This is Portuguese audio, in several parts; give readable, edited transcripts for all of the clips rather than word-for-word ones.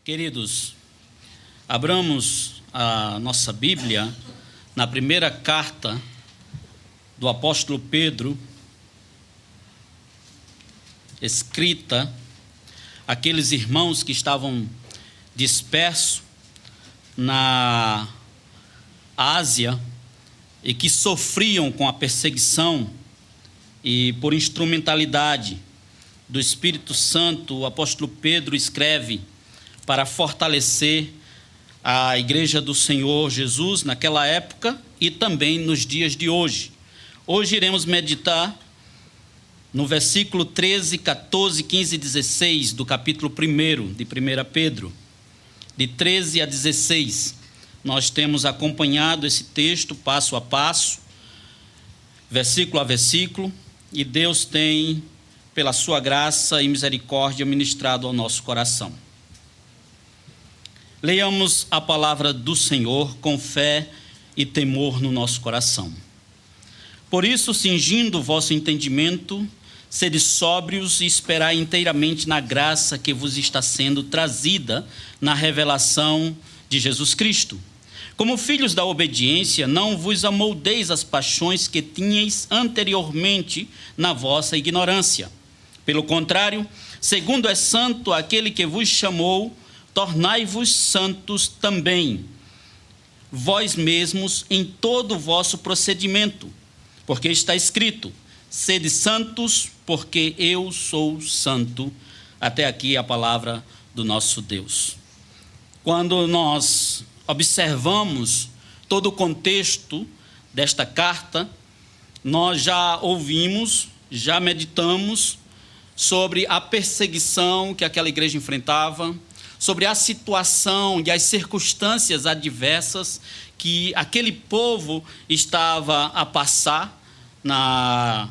Queridos, abramos a nossa Bíblia na primeira carta do apóstolo Pedro, escrita àqueles irmãos que estavam dispersos na Ásia e que sofriam com a perseguição, e por instrumentalidade do Espírito Santo, o apóstolo Pedro escreve para fortalecer a igreja do Senhor Jesus naquela época e também nos dias de hoje. Hoje iremos meditar no versículo 13, 14, 15 e 16 do capítulo 1 de 1 Pedro, de 13 a 16. Nós temos acompanhado esse texto passo a passo, versículo a versículo, e Deus tem, pela sua graça e misericórdia, ministrado ao nosso coração. Leiamos a palavra do Senhor com fé e temor no nosso coração. Por isso, cingindo o vosso entendimento, sede sóbrios e esperai inteiramente na graça que vos está sendo trazida na revelação de Jesus Cristo. Como filhos da obediência, não vos amoldeis às paixões que tinhais anteriormente na vossa ignorância. Pelo contrário, segundo é santo aquele que vos chamou, tornai-vos santos também, vós mesmos, em todo o vosso procedimento, porque está escrito: sede santos, porque eu sou santo. Até aqui a palavra do nosso Deus. Quando nós observamos todo o contexto desta carta, nós já ouvimos, já meditamos sobre a perseguição que aquela igreja enfrentava, sobre a situação e as circunstâncias adversas que aquele povo estava a passar na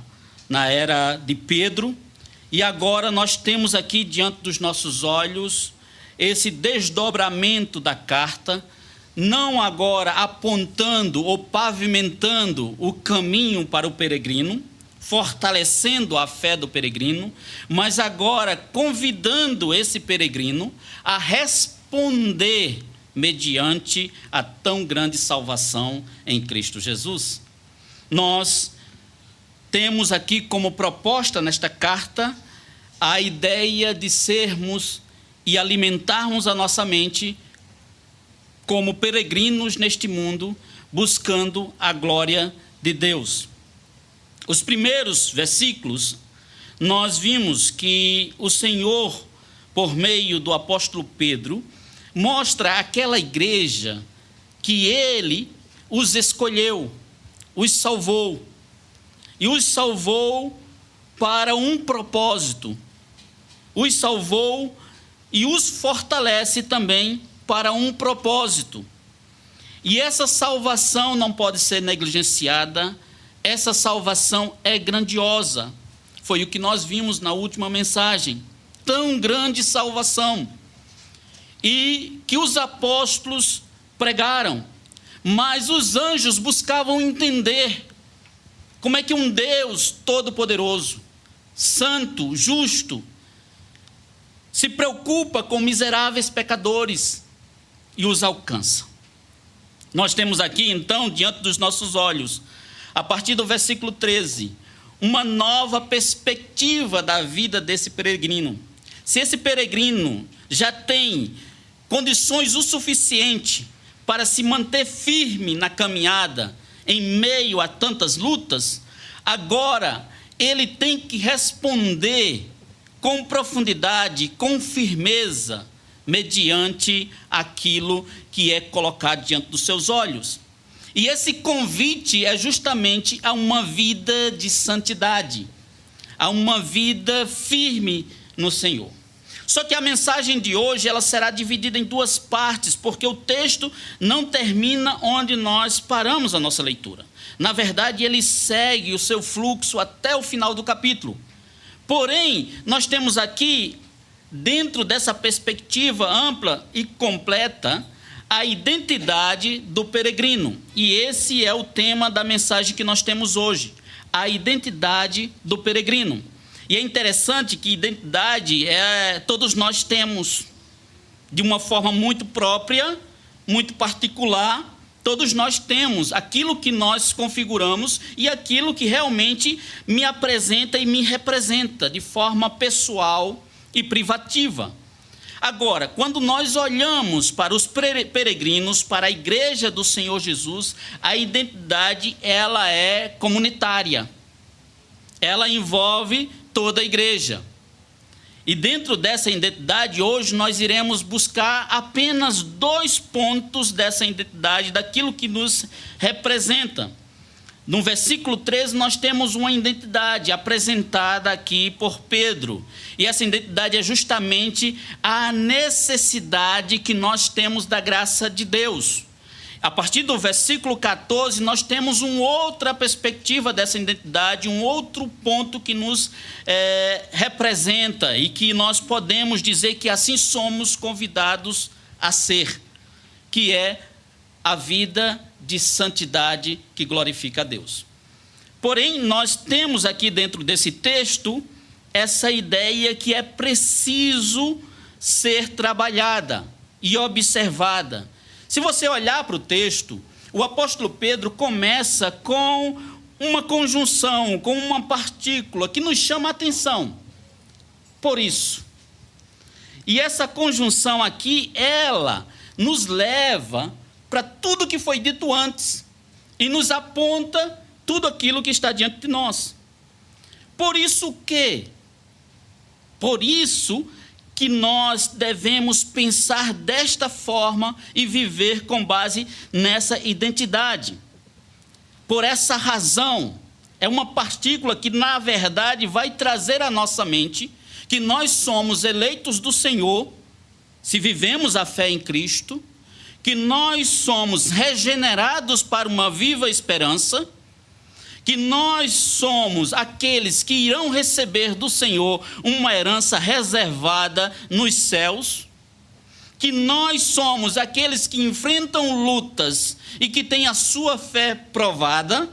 era de Pedro. E agora nós temos aqui diante dos nossos olhos esse desdobramento da carta, não agora apontando ou pavimentando o caminho para o peregrino, fortalecendo a fé do peregrino, mas agora convidando esse peregrino a responder mediante a tão grande salvação em Cristo Jesus. Nós temos aqui como proposta nesta carta a ideia de sermos e alimentarmos a nossa mente como peregrinos neste mundo, buscando a glória de Deus. Os primeiros versículos, nós vimos que o Senhor, por meio do apóstolo Pedro, mostra àquela igreja que Ele os escolheu, os salvou, e os salvou para um propósito, os salvou e os fortalece também para um propósito. E essa salvação não pode ser negligenciada. Essa salvação é grandiosa. Foi o que nós vimos na última mensagem. Tão grande salvação. E que os apóstolos pregaram. Mas os anjos buscavam entender como é que um Deus todo-poderoso, santo, justo, se preocupa com miseráveis pecadores e os alcança. Nós temos aqui, então, diante dos nossos olhos, a partir do versículo 13, uma nova perspectiva da vida desse peregrino. Se esse peregrino já tem condições o suficiente para se manter firme na caminhada, em meio a tantas lutas, agora ele tem que responder com profundidade, com firmeza, mediante aquilo que é colocado diante dos seus olhos. E esse convite é justamente a uma vida de santidade, a uma vida firme no Senhor. Só que a mensagem de hoje ela será dividida em duas partes, porque o texto não termina onde nós paramos a nossa leitura. Na verdade, ele segue o seu fluxo até o final do capítulo. Porém, nós temos aqui, dentro dessa perspectiva ampla e completa, a identidade do peregrino. E esse é o tema da mensagem que nós temos hoje, a identidade do peregrino. E é interessante que identidade todos nós temos. de uma forma muito própria, muito particular. Todos nós temos aquilo que nós configuramos e aquilo que realmente me apresenta e me representa de forma pessoal e privativa. Agora, quando nós olhamos para os peregrinos, para a igreja do Senhor Jesus, a identidade, ela é comunitária. Ela envolve toda a igreja. E dentro dessa identidade, hoje nós iremos buscar apenas 2 pontos dessa identidade, daquilo que nos representa. No versículo 13, nós temos uma identidade apresentada aqui por Pedro. E essa identidade é justamente a necessidade que nós temos da graça de Deus. A partir do versículo 14, nós temos uma outra perspectiva dessa identidade, um outro ponto que nos representa e que nós podemos dizer que assim somos convidados a ser, que é a vida de santidade que glorifica a Deus. Porém, nós temos aqui dentro desse texto essa ideia que é preciso ser trabalhada e observada. Se você olhar para o texto, o apóstolo Pedro começa com uma conjunção, com uma partícula que nos chama a atenção. Por isso. E essa conjunção aqui, ela nos leva para tudo que foi dito antes e nos aponta tudo aquilo que está diante de nós. Por isso que nós devemos pensar desta forma e viver com base nessa identidade. Por essa razão, é uma partícula que, na verdade, vai trazer à nossa mente que nós somos eleitos do Senhor, se vivemos a fé em Cristo, que nós somos regenerados para uma viva esperança, que nós somos aqueles que irão receber do Senhor uma herança reservada nos céus, que nós somos aqueles que enfrentam lutas e que têm a sua fé provada,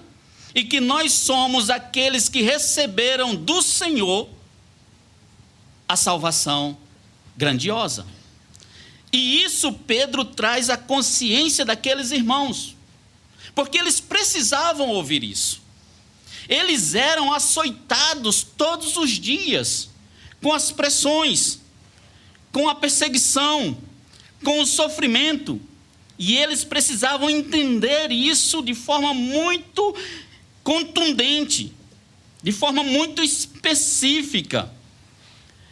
e que nós somos aqueles que receberam do Senhor a salvação grandiosa. E isso Pedro traz à consciência daqueles irmãos, porque eles precisavam ouvir isso. Eles eram açoitados todos os dias, com as pressões, com a perseguição, com o sofrimento. E eles precisavam entender isso de forma muito contundente, de forma muito específica.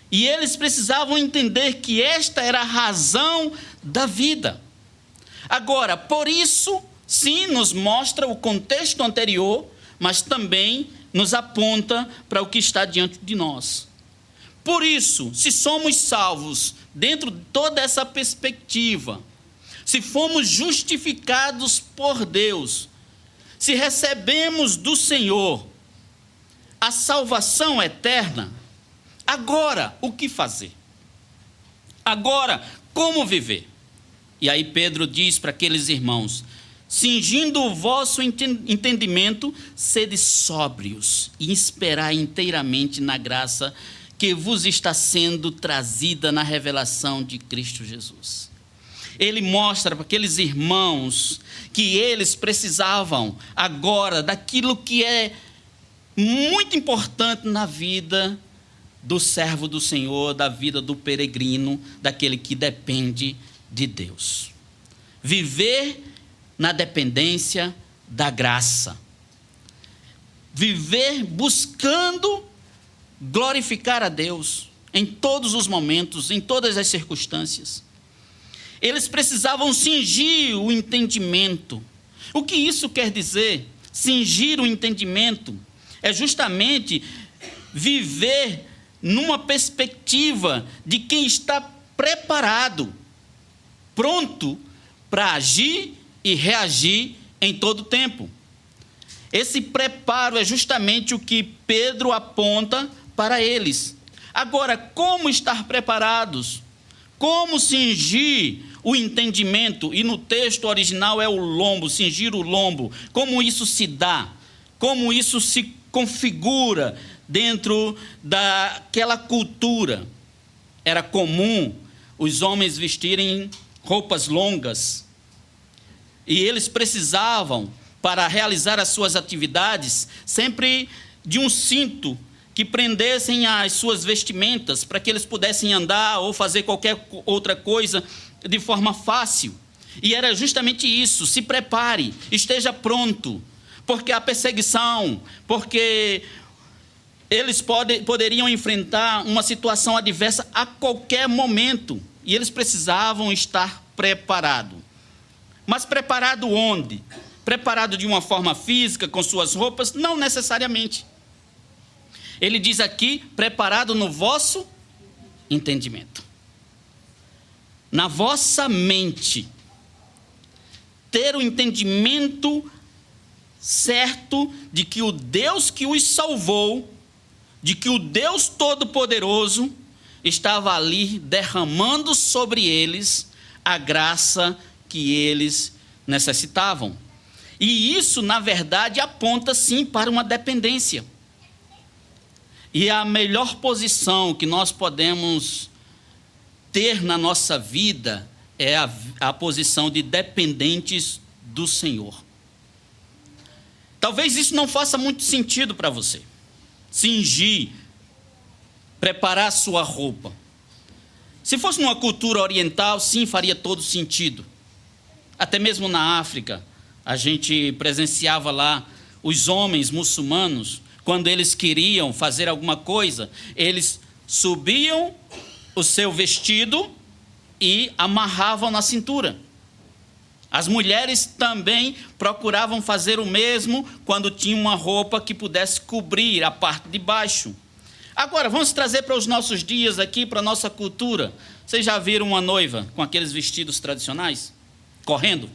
E eles precisavam entender que esta era a razão da vida. Agora, por isso, sim, nos mostra o contexto anterior, mas também nos aponta para o que está diante de nós. Por isso, se somos salvos dentro de toda essa perspectiva, se fomos justificados por Deus, se recebemos do Senhor a salvação eterna, agora, o que fazer? Agora, como viver? E aí Pedro diz para aqueles irmãos: cingindo o vosso entendimento, sede sóbrios e esperai inteiramente na graça que vos está sendo trazida na revelação de Cristo Jesus. Ele mostra para aqueles irmãos que eles precisavam agora daquilo que é muito importante na vida do servo do Senhor, da vida do peregrino, daquele que depende de Deus. Viver na dependência da graça. Viver buscando glorificar a Deus em todos os momentos, em todas as circunstâncias. Eles precisavam cingir o entendimento. O que isso quer dizer? Cingir o entendimento é justamente viver numa perspectiva de quem está preparado, pronto para agir e reagir em todo tempo. Esse preparo é justamente o que Pedro aponta para eles. Agora, como estar preparados? Como cingir o entendimento? E no texto original é o lombo, cingir o lombo. Como isso se dá? Como isso se configura dentro daquela cultura? Era comum os homens vestirem roupas longas. E eles precisavam, para realizar as suas atividades, sempre de um cinto que prendessem as suas vestimentas, para que eles pudessem andar ou fazer qualquer outra coisa de forma fácil. E era justamente isso: se prepare, esteja pronto, porque a perseguição, porque eles poderiam enfrentar uma situação adversa a qualquer momento, e eles precisavam estar preparados. Mas preparado onde? Preparado de uma forma física, com suas roupas? Não necessariamente. Ele diz aqui, preparado no vosso entendimento. Na vossa mente. Ter o entendimento certo de que o Deus que os salvou, de que o Deus Todo-Poderoso estava ali derramando sobre eles a graça que eles necessitavam. E isso, na verdade, aponta sim para uma dependência. E a melhor posição que nós podemos ter na nossa vida é a posição de dependentes do Senhor. Talvez isso não faça muito sentido para você. Cingir, preparar sua roupa. Se fosse numa cultura oriental, sim, faria todo sentido. Até mesmo na África, a gente presenciava lá os homens muçulmanos, quando eles queriam fazer alguma coisa, eles subiam o seu vestido e amarravam na cintura. As mulheres também procuravam fazer o mesmo quando tinham uma roupa que pudesse cobrir a parte de baixo. Agora, vamos trazer para os nossos dias aqui, para a nossa cultura. Vocês já viram uma noiva com aqueles vestidos tradicionais? Correndo?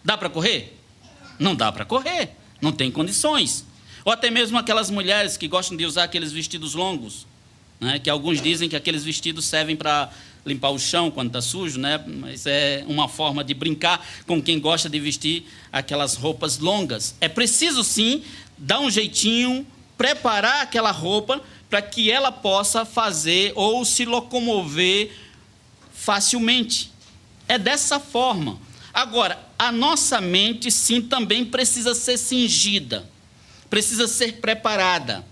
Dá para correr? Não dá para correr, não tem condições. Ou até mesmo aquelas mulheres que gostam de usar aqueles vestidos longos, né? Que alguns dizem que aqueles vestidos servem para limpar o chão quando está sujo, né? Mas é uma forma de brincar com quem gosta de vestir aquelas roupas longas. É preciso sim dar um jeitinho, preparar aquela roupa para que ela possa fazer ou se locomover facilmente. É dessa forma. Agora, a nossa mente sim também precisa ser cingida, precisa ser preparada,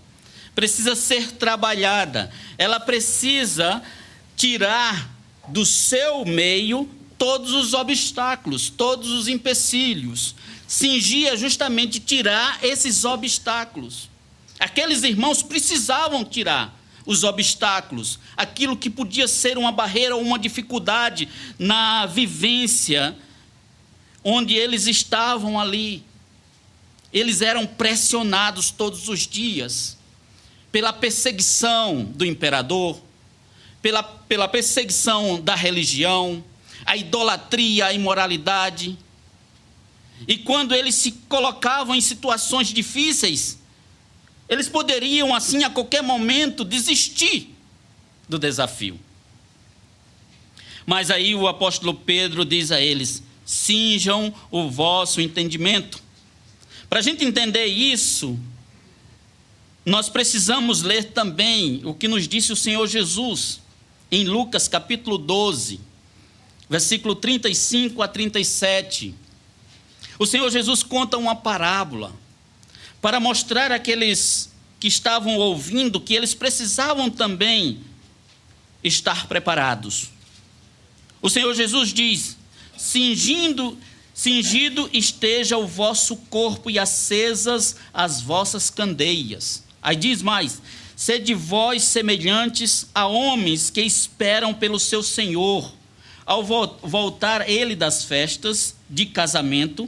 precisa ser trabalhada. Ela precisa tirar do seu meio todos os obstáculos, todos os empecilhos. Cingir é justamente tirar esses obstáculos. Aqueles irmãos precisavam tirar os obstáculos, aquilo que podia ser uma barreira ou uma dificuldade na vivência onde eles estavam ali. Eles eram pressionados todos os dias pela perseguição do imperador, pela perseguição da religião, a idolatria, a imoralidade. E quando eles se colocavam em situações difíceis, eles poderiam, assim, a qualquer momento, desistir do desafio. Mas aí o apóstolo Pedro diz a eles: cinjam o vosso entendimento. Para a gente entender isso, nós precisamos ler também o que nos disse o Senhor Jesus, em Lucas capítulo 12, versículo 35 a 37. O Senhor Jesus conta uma parábola para mostrar àqueles que estavam ouvindo que eles precisavam também estar preparados. O Senhor Jesus diz: cingido esteja o vosso corpo e acesas as vossas candeias. Aí diz mais: sede vós semelhantes a homens que esperam pelo seu Senhor, ao voltar ele das festas de casamento,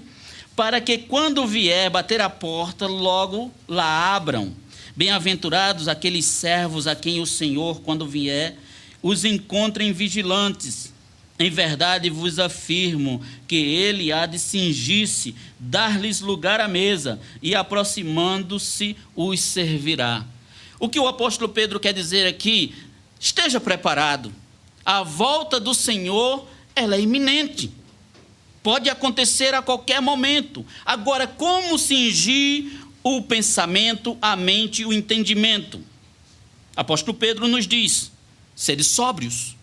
para que quando vier bater a porta, logo lá abram. Bem-aventurados aqueles servos a quem o Senhor, quando vier, os encontrem vigilantes. Em verdade vos afirmo que ele há de cingir-se, dar-lhes lugar à mesa, e aproximando-se os servirá. O que o apóstolo Pedro quer dizer aqui? Esteja preparado. A volta do Senhor, ela é iminente. Pode acontecer a qualquer momento. Agora, como cingir o pensamento, a mente e o entendimento? Apóstolo Pedro nos diz: sede sóbrios.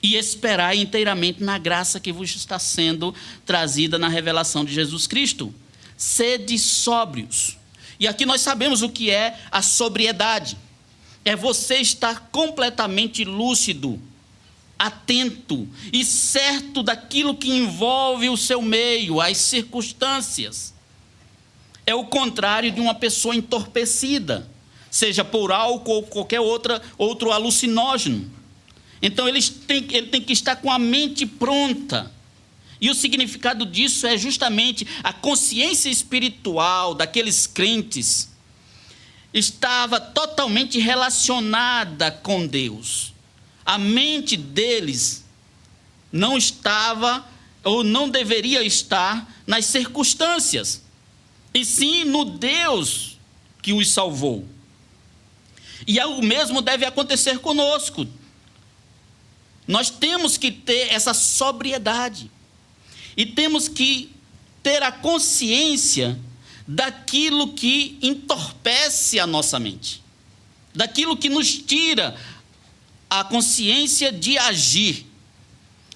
e esperai inteiramente na graça que vos está sendo trazida na revelação de Jesus Cristo. Sede sóbrios. E aqui nós sabemos o que é a sobriedade. É você estar completamente lúcido, atento e certo daquilo que envolve o seu meio, as circunstâncias. É o contrário de uma pessoa entorpecida, seja por álcool ou qualquer outro alucinógeno. Então ele tem que estar com a mente pronta. E o significado disso é justamente a consciência espiritual daqueles crentes estava totalmente relacionada com Deus. A mente deles não estava ou não deveria estar nas circunstâncias, e sim no Deus que os salvou. E o mesmo deve acontecer conosco. Nós temos que ter essa sobriedade. E temos que ter a consciência daquilo que entorpece a nossa mente. Daquilo que nos tira a consciência de agir.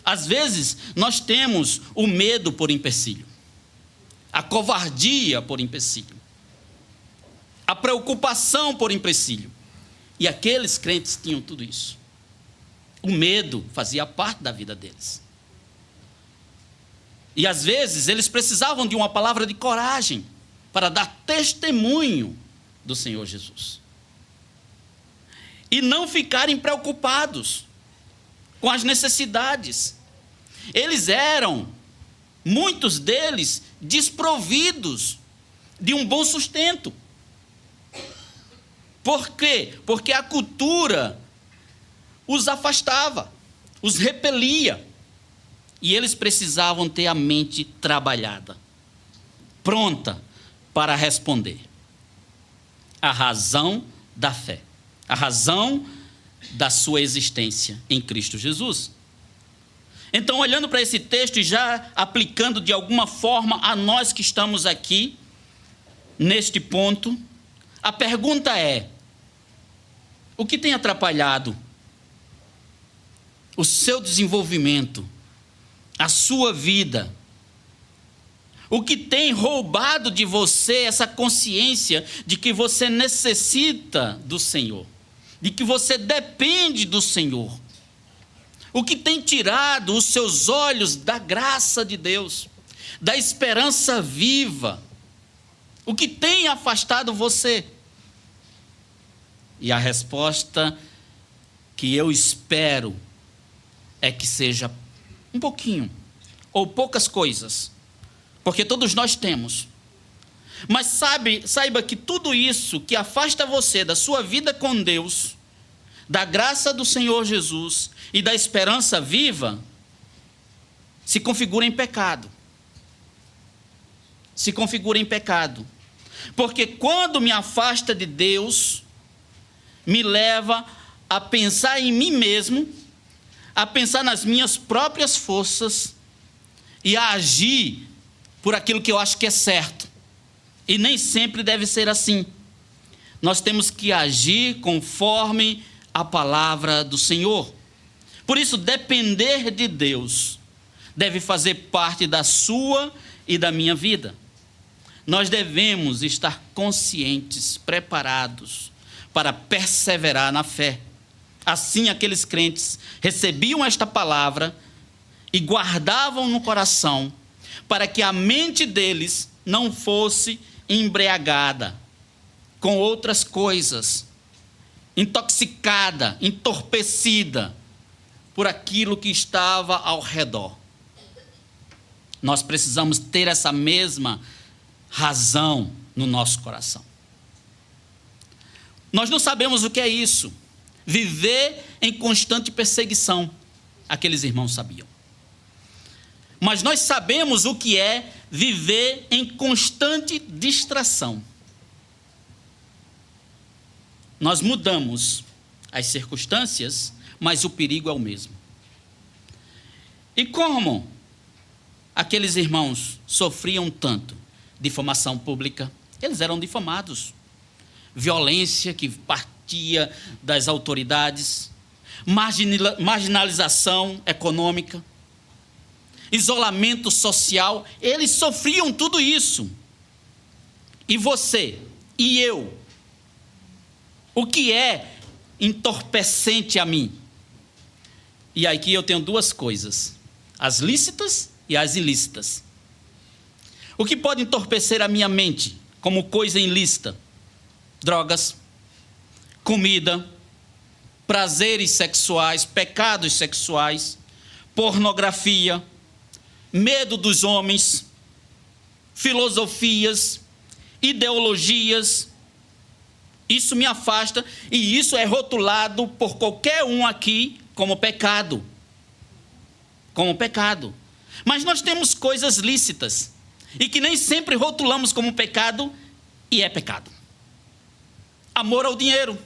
Às vezes, nós temos o medo por empecilho. A covardia por empecilho. A preocupação por empecilho. E aqueles crentes tinham tudo isso. O medo fazia parte da vida deles. E às vezes eles precisavam de uma palavra de coragem para dar testemunho do Senhor Jesus. E não ficarem preocupados com as necessidades. Eles eram, muitos deles, desprovidos de um bom sustento. Por quê? Porque a cultura os afastava, os repelia. E eles precisavam ter a mente trabalhada, pronta para responder. A razão da fé, a razão da sua existência em Cristo Jesus. Então, olhando para esse texto e já aplicando de alguma forma a nós que estamos aqui, neste ponto, a pergunta é: o que tem atrapalhado o seu desenvolvimento, a sua vida? O que tem roubado de você essa consciência de que você necessita do Senhor, de que você depende do Senhor? O que tem tirado os seus olhos da graça de Deus, da esperança viva? O que tem afastado você? E a resposta que eu espero é que seja um pouquinho, ou poucas coisas, porque todos nós temos. Mas saiba que tudo isso que afasta você da sua vida com Deus, da graça do Senhor Jesus e da esperança viva, se configura em pecado. Se configura em pecado. Porque quando me afasta de Deus, me leva a pensar em mim mesmo, a pensar nas minhas próprias forças e a agir por aquilo que eu acho que é certo. E nem sempre deve ser assim. Nós temos que agir conforme a palavra do Senhor. Por isso, depender de Deus deve fazer parte da sua e da minha vida. Nós devemos estar conscientes, preparados para perseverar na fé. Assim, aqueles crentes recebiam esta palavra e guardavam no coração, para que a mente deles não fosse embriagada com outras coisas, intoxicada, entorpecida por aquilo que estava ao redor. Nós precisamos ter essa mesma razão no nosso coração. Nós não sabemos o que é isso, viver em constante perseguição. Aqueles irmãos sabiam. Mas nós sabemos o que é viver em constante distração. Nós mudamos as circunstâncias, mas o perigo é o mesmo. E como aqueles irmãos sofriam tanto? Difamação pública, eles eram difamados. Violência que partia das autoridades. marginalização econômica, isolamento social. Eles sofriam tudo isso. E você e eu, o que é entorpecente a mim? E aqui eu tenho duas coisas: as lícitas e as ilícitas. O que pode entorpecer a minha mente como coisa ilícita? Drogas, comida, prazeres sexuais, pecados sexuais, pornografia, medo dos homens, filosofias, ideologias. Isso me afasta, e isso é rotulado por qualquer um aqui como pecado. Como pecado. Mas nós temos coisas lícitas, e que nem sempre rotulamos como pecado, e é pecado. Amor ao dinheiro.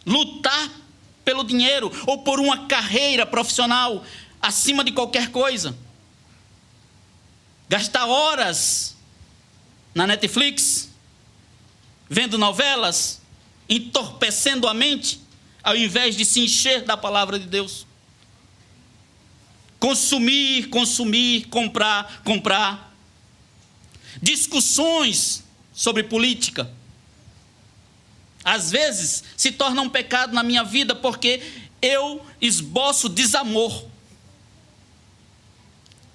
Lutar pelo dinheiro, ou por uma carreira profissional, acima de qualquer coisa. Gastar horas na Netflix, vendo novelas, entorpecendo a mente, ao invés de se encher da palavra de Deus. Consumir, comprar. Discussões sobre política, às vezes se torna um pecado na minha vida, porque eu esboço desamor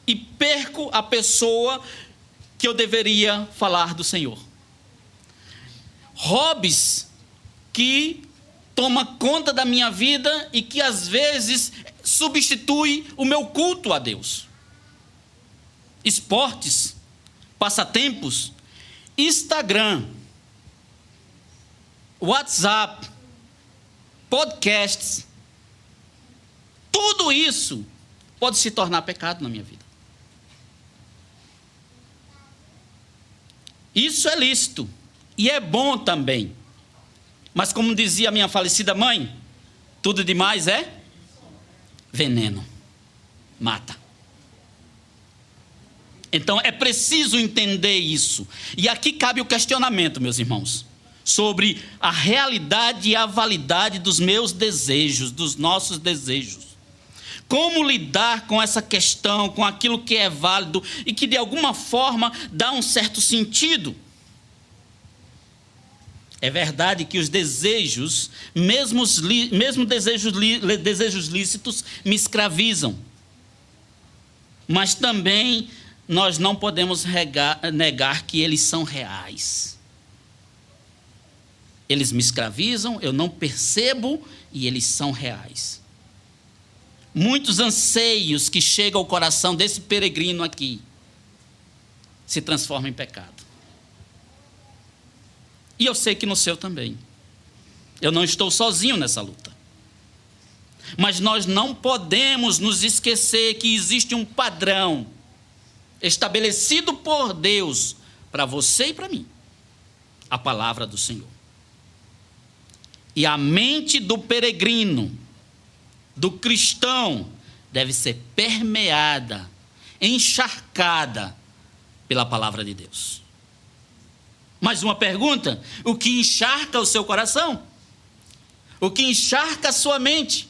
e perco a pessoa que eu deveria falar do Senhor. Hobbies que toma conta da minha vida e que às vezes substitui o meu culto a Deus. Esportes, passatempos, Instagram, WhatsApp, podcasts, tudo isso pode se tornar pecado na minha vida. Isso é lícito e é bom também. Mas como dizia a minha falecida mãe, tudo demais é veneno, mata. Então é preciso entender isso. E aqui cabe o questionamento, meus irmãos, sobre a realidade e a validade dos meus desejos, dos nossos desejos. Como lidar com essa questão, com aquilo que é válido e que de alguma forma dá um certo sentido. É verdade que os desejos, mesmo desejos lícitos, me escravizam. Mas também nós não podemos negar que eles são reais. Eles me escravizam, eu não percebo, e eles são reais. Muitos anseios que chegam ao coração desse peregrino aqui se transformam em pecado. E eu sei que no seu também. Eu não estou sozinho nessa luta. Mas nós não podemos nos esquecer que existe um padrão estabelecido por Deus para você e para mim. A palavra do Senhor. E a mente do peregrino, do cristão, deve ser permeada, encharcada pela palavra de Deus. Mais uma pergunta: o que encharca o seu coração? O que encharca a sua mente?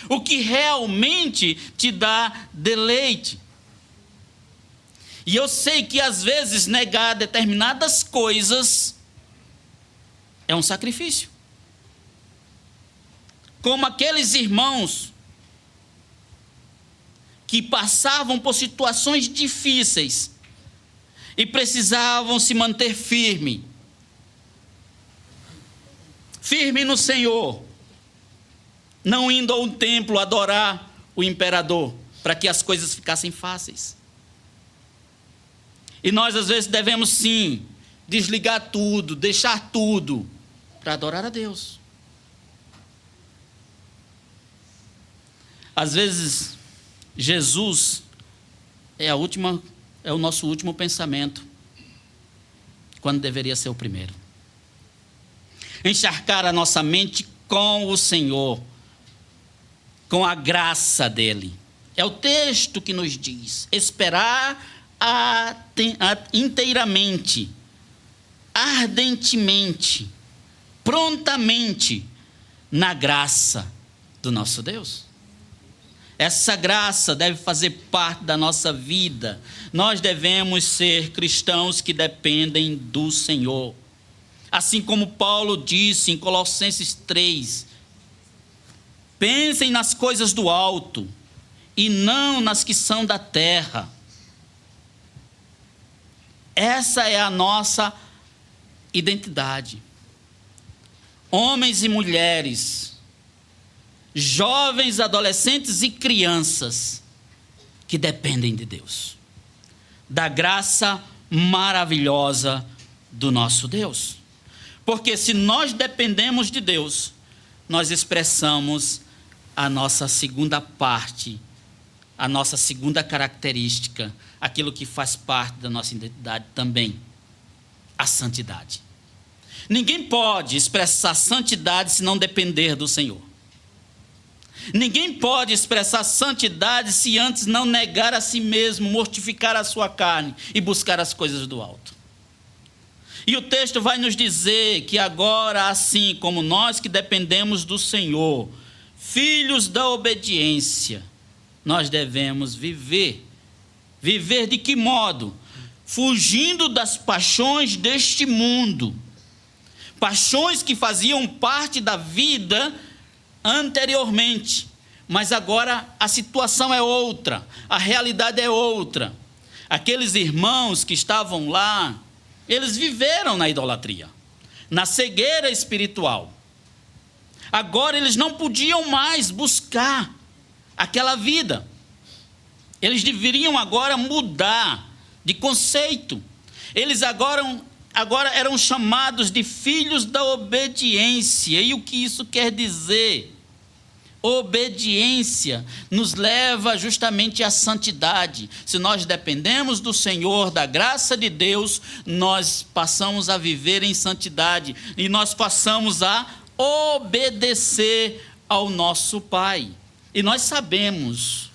O que realmente te dá deleite? E eu sei que às vezes negar determinadas coisas é um sacrifício. Como aqueles irmãos que passavam por situações difíceis e precisavam se manter firme no Senhor, não indo ao templo adorar o imperador, para que as coisas ficassem fáceis. E nós às vezes devemos sim desligar tudo, deixar tudo, para adorar a Deus. Às vezes, Jesus é o nosso último pensamento, quando deveria ser o primeiro. Encharcar a nossa mente com o Senhor, com a graça dele. É o texto que nos diz: esperar inteiramente, ardentemente, prontamente na graça do nosso Deus. Essa graça deve fazer parte da nossa vida. Nós devemos ser cristãos que dependem do Senhor. Assim como Paulo disse em Colossenses 3, pensem nas coisas do alto e não nas que são da terra. Essa é a nossa identidade. Homens e mulheres, jovens, adolescentes e crianças que dependem de Deus, da graça maravilhosa do nosso Deus. Porque se nós dependemos de Deus, nós expressamos a nossa segunda parte, a nossa segunda característica, aquilo que faz parte da nossa identidade também, a santidade. Ninguém pode expressar santidade se não depender do Senhor. Ninguém pode expressar santidade se antes não negar a si mesmo, mortificar a sua carne e buscar as coisas do alto. E o texto vai nos dizer que agora, assim como nós que dependemos do Senhor, filhos da obediência, nós devemos viver. Viver de que modo? Fugindo das paixões deste mundo. Paixões que faziam parte da vida anteriormente, mas agora a situação é outra, a realidade é outra. Aqueles irmãos que estavam lá, eles viveram na idolatria, na cegueira espiritual. Agora eles não podiam mais buscar aquela vida. Eles deveriam agora mudar de conceito. Eles agora eram chamados de filhos da obediência. E o que isso quer dizer? Obediência nos leva justamente à santidade. Se nós dependemos do Senhor, da graça de Deus, nós passamos a viver em santidade e nós passamos a obedecer ao nosso Pai. E nós sabemos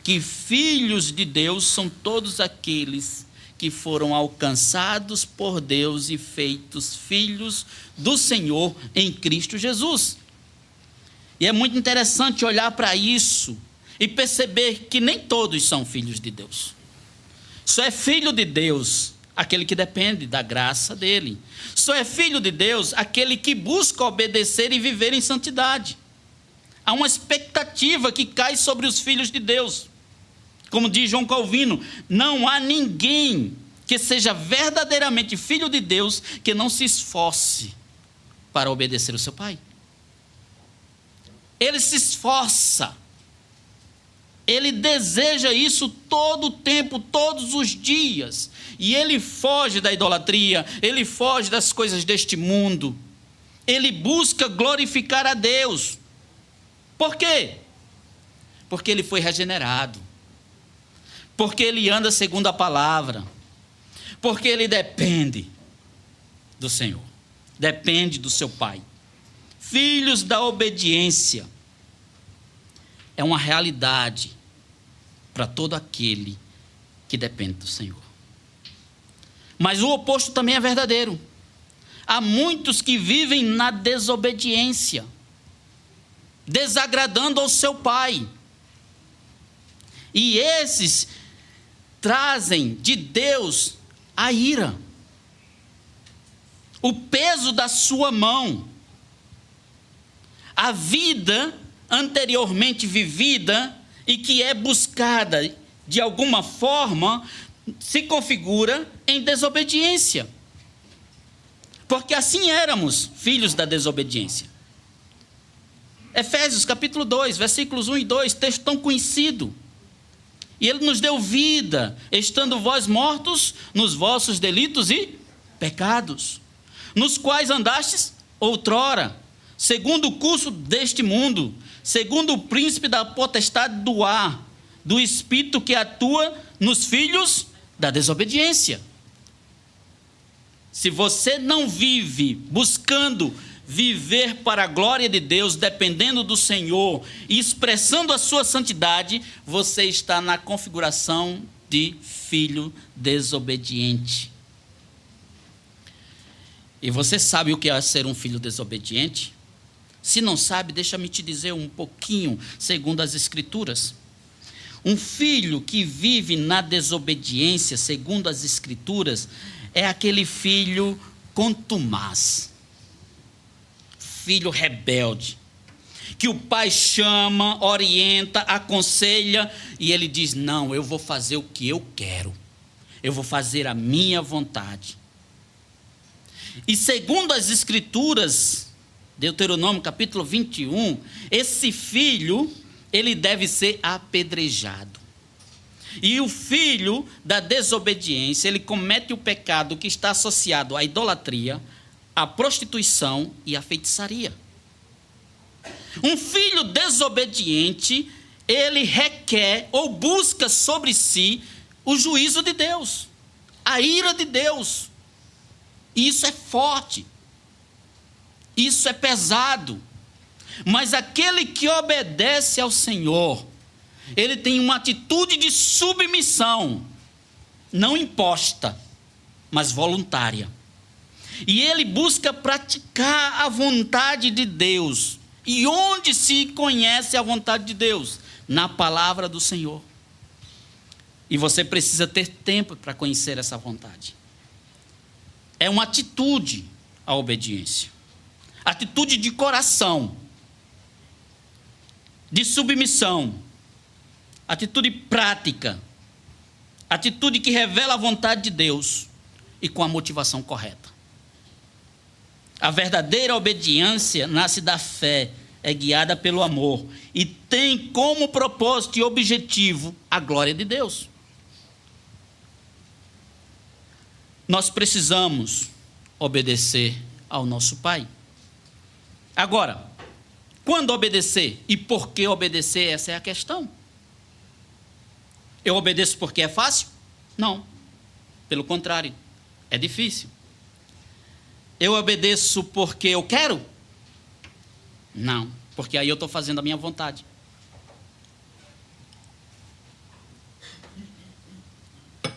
que filhos de Deus são todos aqueles que foram alcançados por Deus e feitos filhos do Senhor em Cristo Jesus. E é muito interessante olhar para isso e perceber que nem todos são filhos de Deus. Só é filho de Deus aquele que depende da graça dele. Só é filho de Deus aquele que busca obedecer e viver em santidade. Há uma expectativa que cai sobre os filhos de Deus. Como diz João Calvino, não há ninguém que seja verdadeiramente filho de Deus que não se esforce para obedecer o seu pai. Ele se esforça. Ele deseja isso todo o tempo, todos os dias. E ele foge da idolatria, ele foge das coisas deste mundo. Ele busca glorificar a Deus. Por quê? Porque ele foi regenerado. Porque ele anda segundo a palavra. Porque ele depende do Senhor. Depende do seu Pai. Filhos da obediência. É uma realidade para todo aquele que depende do Senhor. Mas o oposto também é verdadeiro. Há muitos que vivem na desobediência, desagradando ao seu Pai. E esses trazem de Deus a ira, o peso da sua mão. A vida anteriormente vivida e que é buscada de alguma forma se configura em desobediência. Porque assim éramos filhos da desobediência. Efésios capítulo 2, versículos 1 e 2, texto tão conhecido. E ele nos deu vida, estando vós mortos nos vossos delitos e pecados, nos quais andastes outrora, segundo o curso deste mundo, segundo o príncipe da potestade do ar, do espírito que atua nos filhos da desobediência. Se você não vive buscando viver para a glória de Deus, dependendo do Senhor e expressando a sua santidade, você está na configuração de filho desobediente. E você sabe o que é ser um filho desobediente? Se não sabe, deixa-me te dizer um pouquinho, segundo as Escrituras. Um filho que vive na desobediência, segundo as Escrituras, é aquele filho contumaz, filho rebelde, que o pai chama, orienta, aconselha, e ele diz: não, eu vou fazer o que eu quero, eu vou fazer a minha vontade. E segundo as Escrituras, Deuteronômio capítulo 21, esse filho, ele deve ser apedrejado. E o filho da desobediência, ele comete o pecado que está associado à idolatria, à prostituição e à feitiçaria. Um filho desobediente, ele requer ou busca sobre si o juízo de Deus, a ira de Deus. E isso é forte, isso é pesado. Mas aquele que obedece ao Senhor, ele tem uma atitude de submissão, não imposta, mas voluntária. E ele busca praticar a vontade de Deus. E onde se conhece a vontade de Deus? Na palavra do Senhor. E você precisa ter tempo para conhecer essa vontade. É uma atitude a obediência. Atitude de coração, de submissão, atitude prática, atitude que revela a vontade de Deus e com a motivação correta. A verdadeira obediência nasce da fé, é guiada pelo amor e tem como propósito e objetivo a glória de Deus. Nós precisamos obedecer ao nosso Pai. Agora, quando obedecer e por que obedecer, essa é a questão. Eu obedeço porque é fácil? Não. Pelo contrário, é difícil. Eu obedeço porque eu quero? Não, porque aí eu estou fazendo a minha vontade.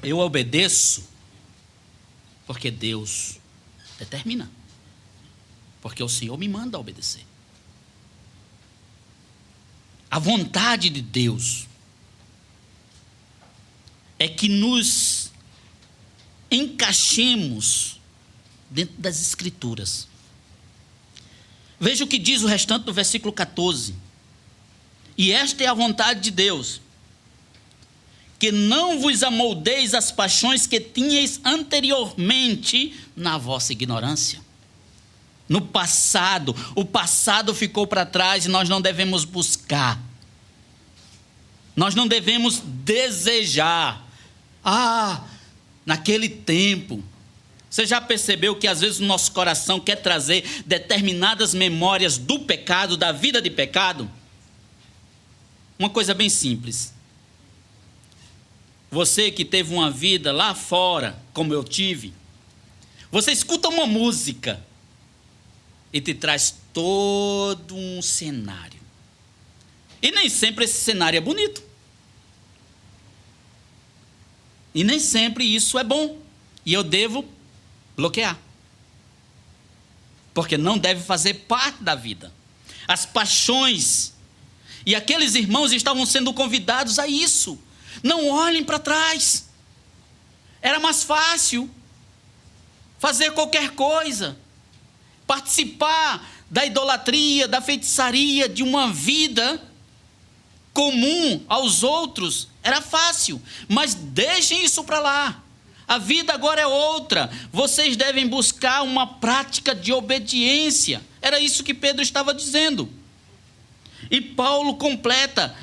Eu obedeço porque Deus determina. Porque o Senhor me manda obedecer. A vontade de Deus é que nos encaixemos dentro das Escrituras. Veja o que diz o restante do versículo 14. E esta é a vontade de Deus, que não vos amoldeis as paixões que tinhais anteriormente na vossa ignorância. No passado, o passado ficou para trás e nós não devemos buscar. Nós não devemos desejar. Naquele tempo. Você já percebeu que às vezes o nosso coração quer trazer determinadas memórias do pecado, da vida de pecado? Uma coisa bem simples. Você que teve uma vida lá fora, como eu tive, você escuta uma música e te traz todo um cenário. E nem sempre esse cenário é bonito. E nem sempre isso é bom. E eu devo bloquear. Porque não deve fazer parte da vida. As paixões. E aqueles irmãos estavam sendo convidados a isso. Não olhem para trás. Era mais fácil fazer qualquer coisa. Participar da idolatria, da feitiçaria, de uma vida comum aos outros, era fácil, mas deixem isso para lá. A vida agora é outra. Vocês devem buscar uma prática de obediência. Era isso que Pedro estava dizendo. E Paulo completa,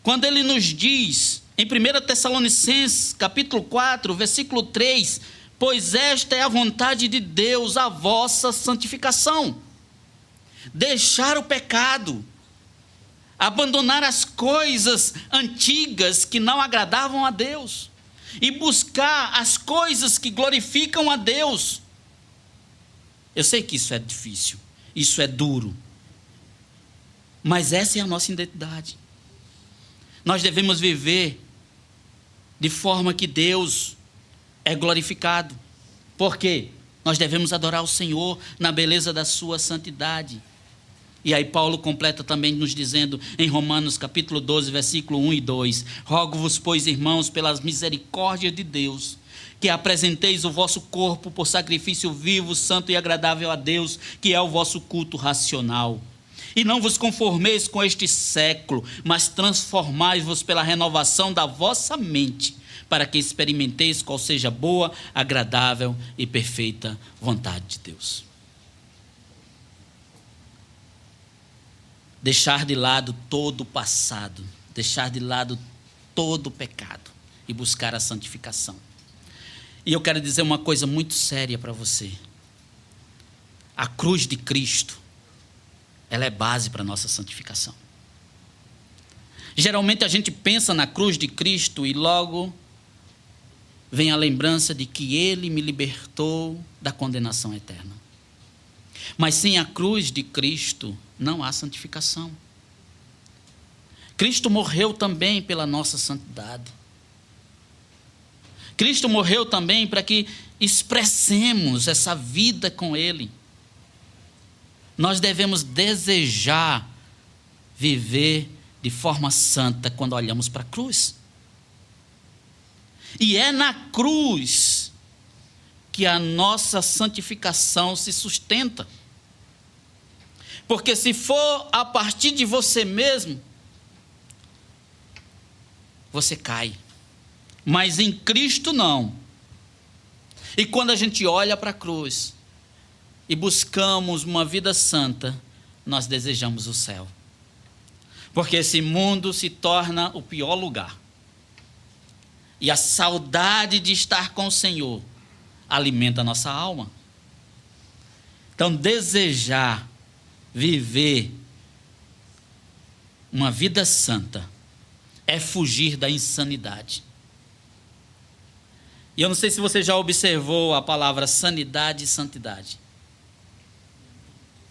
quando ele nos diz, em 1 Tessalonicenses, capítulo 4, versículo 3, pois esta é a vontade de Deus, a vossa santificação. Deixar o pecado, abandonar as coisas antigas que não agradavam a Deus e buscar as coisas que glorificam a Deus. Eu sei que isso é difícil, isso é duro, mas essa é a nossa identidade. Nós devemos viver de forma que Deus é glorificado. Por quê? Nós devemos adorar o Senhor na beleza da sua santidade. E aí Paulo completa também nos dizendo em Romanos capítulo 12, versículo 1 e 2: rogo-vos, pois, irmãos, pelas misericórdias de Deus, que apresenteis o vosso corpo por sacrifício vivo, santo e agradável a Deus, que é o vosso culto racional. E não vos conformeis com este século, mas transformai-vos pela renovação da vossa mente, para que experimenteis qual seja a boa, agradável e perfeita vontade de Deus. Deixar de lado todo o passado, deixar de lado todo o pecado e buscar a santificação. E eu quero dizer uma coisa muito séria para você. A cruz de Cristo, ela é base para a nossa santificação. Geralmente a gente pensa na cruz de Cristo e logo vem a lembrança de que Ele me libertou da condenação eterna. Mas sem a cruz de Cristo não há santificação. Cristo morreu também pela nossa santidade. Cristo morreu também para que expressemos essa vida com Ele. Nós devemos desejar viver de forma santa quando olhamos para a cruz. E é na cruz que a nossa santificação se sustenta. Porque se for a partir de você mesmo, você cai. Mas em Cristo não. E quando a gente olha para a cruz e buscamos uma vida santa, nós desejamos o céu. Porque esse mundo se torna o pior lugar. E a saudade de estar com o Senhor alimenta a nossa alma. Então, desejar viver uma vida santa é fugir da insanidade. E eu não sei se você já observou a palavra sanidade e santidade.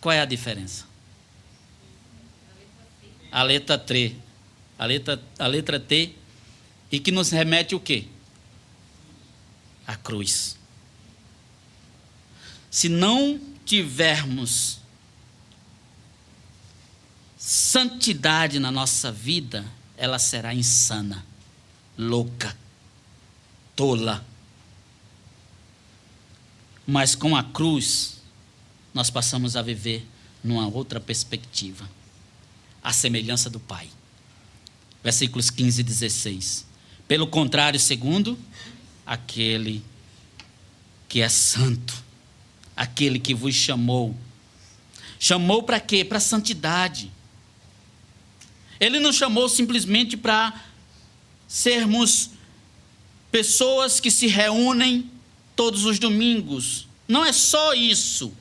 Qual é a diferença? A letra T. A letra T. E que nos remete o quê? A cruz. Se não tivermos santidade na nossa vida, ela será insana, louca, tola. Mas com a cruz, nós passamos a viver numa outra perspectiva, a semelhança do Pai. Versículos 15 e 16. Pelo contrário, segundo aquele que é santo, aquele que vos chamou. Chamou para quê? Para a santidade. Ele não chamou simplesmente para sermos pessoas que se reúnem todos os domingos. Não é só isso,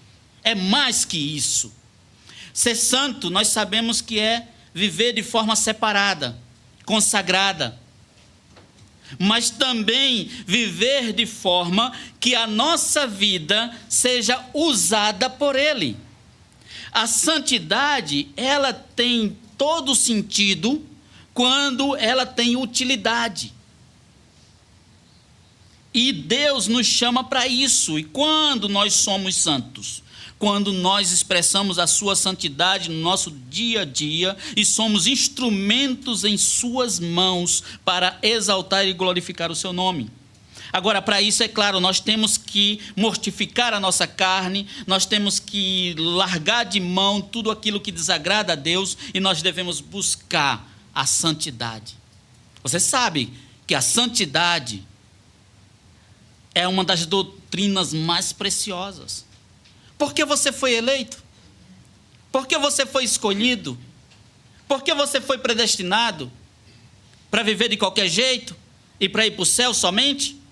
é mais que isso. Ser santo, nós sabemos que é viver de forma separada, consagrada, mas também viver de forma que a nossa vida seja usada por Ele. A santidade, ela tem todo sentido quando ela tem utilidade. E Deus nos chama para isso. E quando nós somos santos? Quando nós expressamos a sua santidade no nosso dia a dia e somos instrumentos em suas mãos para exaltar e glorificar o seu nome. Agora, para isso, é claro, nós temos que mortificar a nossa carne, nós temos que largar de mão tudo aquilo que desagrada a Deus e nós devemos buscar a santidade. Você sabe que a santidade é uma das doutrinas mais preciosas. Por que você foi eleito? Por que você foi escolhido? Por que você foi predestinado? Para viver de qualquer jeito? E para ir para o céu somente?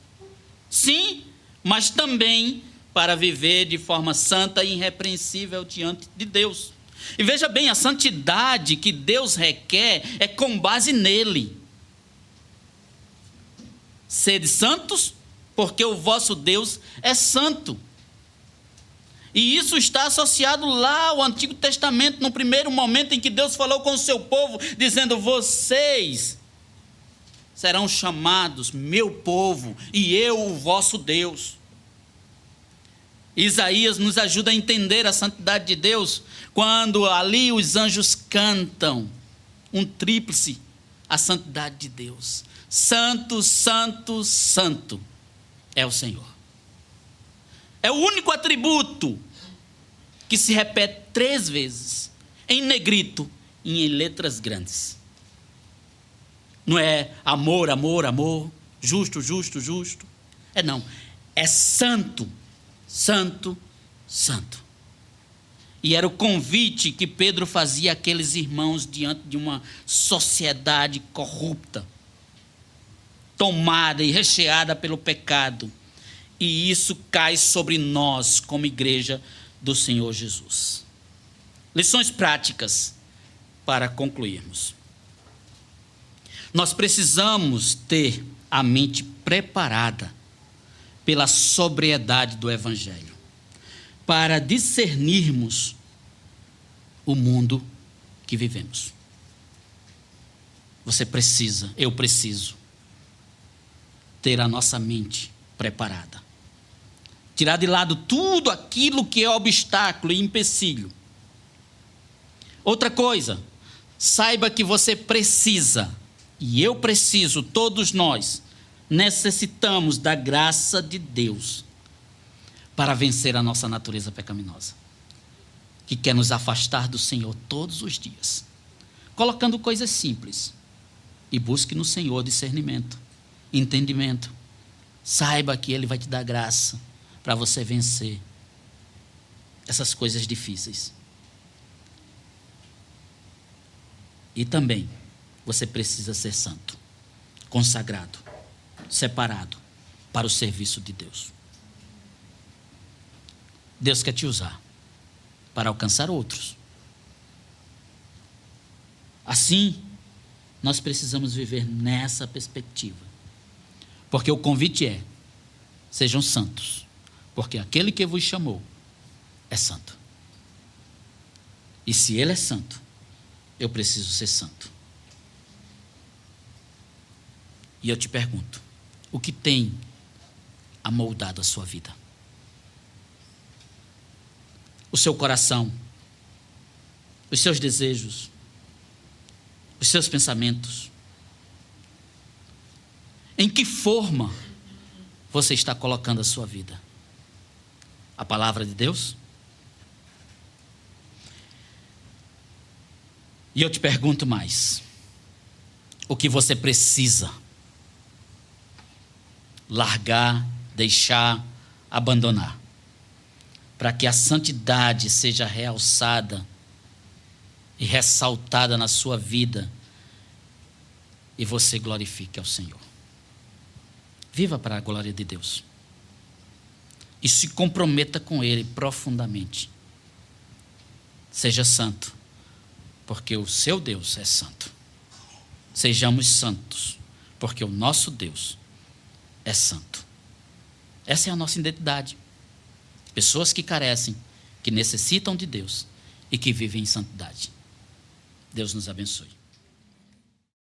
Sim, mas também para viver de forma santa e irrepreensível diante de Deus. E veja bem, a santidade que Deus requer é com base nele. Sede santos, porque o vosso Deus é santo. E isso está associado lá ao Antigo Testamento, no primeiro momento em que Deus falou com o seu povo, dizendo: vocês serão chamados meu povo e eu o vosso Deus. Isaías nos ajuda a entender a santidade de Deus, quando ali os anjos cantam um tríplice, a santidade de Deus. Santo, santo, santo é o Senhor. É o único atributo que se repete 3 vezes, em negrito e em letras grandes. Não é amor, amor, amor, justo, justo, justo. Não. É santo, santo, santo. E era o convite que Pedro fazia àqueles irmãos diante de uma sociedade corrupta, tomada e recheada pelo pecado. E isso cai sobre nós como igreja do Senhor Jesus. Lições práticas para concluirmos. Nós precisamos ter a mente preparada pela sobriedade do Evangelho, para discernirmos o mundo que vivemos. Você precisa, eu preciso, ter a nossa mente preparada. Tirar de lado tudo aquilo que é obstáculo e empecilho. Outra coisa, saiba que você precisa, e eu preciso, todos nós, necessitamos da graça de Deus para vencer a nossa natureza pecaminosa, que quer nos afastar do Senhor todos os dias, colocando coisas simples. E busque no Senhor discernimento, entendimento. Saiba que Ele vai te dar graça para você vencer essas coisas difíceis. E também, você precisa ser santo, consagrado, separado para o serviço de Deus. Deus quer te usar para alcançar outros. Assim, nós precisamos viver nessa perspectiva. Porque o convite é: sejam santos, porque aquele que vos chamou é santo. E se Ele é santo, eu preciso ser santo. E eu te pergunto, o que tem amoldado a sua vida? O seu coração, os seus desejos, os seus pensamentos. Em que forma você está colocando a sua vida? A palavra de Deus? E eu te pergunto mais: o que você precisa largar, deixar, abandonar, para que a santidade seja realçada e ressaltada na sua vida e você glorifique ao Senhor? Viva para a glória de Deus e se comprometa com Ele profundamente. Seja santo, porque o seu Deus é santo. Sejamos santos, porque o nosso Deus é santo. Essa é a nossa identidade. Pessoas que carecem, que necessitam de Deus e que vivem em santidade. Deus nos abençoe.